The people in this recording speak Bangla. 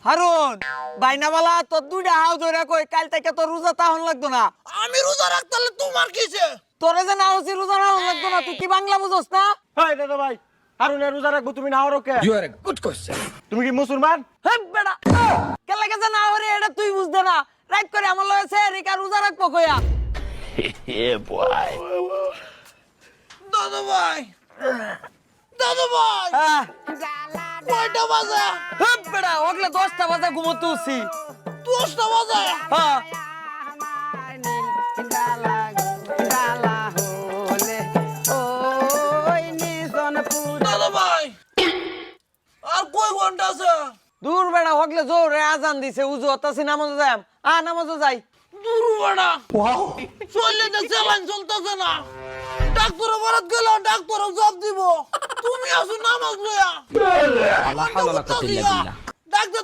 হারুন বাইনাওয়ালা তোর দুইটা হাও ধরে কই কাল থেকে তোর রোজা তাহন লাগতো না। আমি রোজা রাখতে হলে তোমার কিসে? তোরে যে না হচ্ছে রোজা না লাগতো না, তুই কি বাংলা বুঝোস না? হাই দাদা ভাই, হারুনের রোজা রাখবো তুমি না ওরকে? You are a good question. তুমি কি মুসলমান? হে বেটা কেলা গেছে না হরে এটা তুই বুঝতে না। রাইট করে আমার লয়েছে রিকা রোজা রাখবো কইয়া। দাদু ভাই, দাদু ভাই, হ্যাঁ কয়টা বাজে? হে বেটা ওগলে 10টা বাজে ঘুমোতে উঠছি। 10টা বাজে? হ্যাঁ দাদু ভাই, আর কয় ঘন্টা আছে? দূর বেটা ওগলে জোরে আজান দিছে, উজু হতাছি নামাজ যাম। নামাজও যাই। দূর বেড়া, চললে তো চ্যালেঞ্জ চলতেছে না। ডাক্তার বারাত গেল, ডাক্তার জব দিব, তুমি আসো নামাজ লইয়া। لا حول ولا قوة إلا بالله. ডাক্তার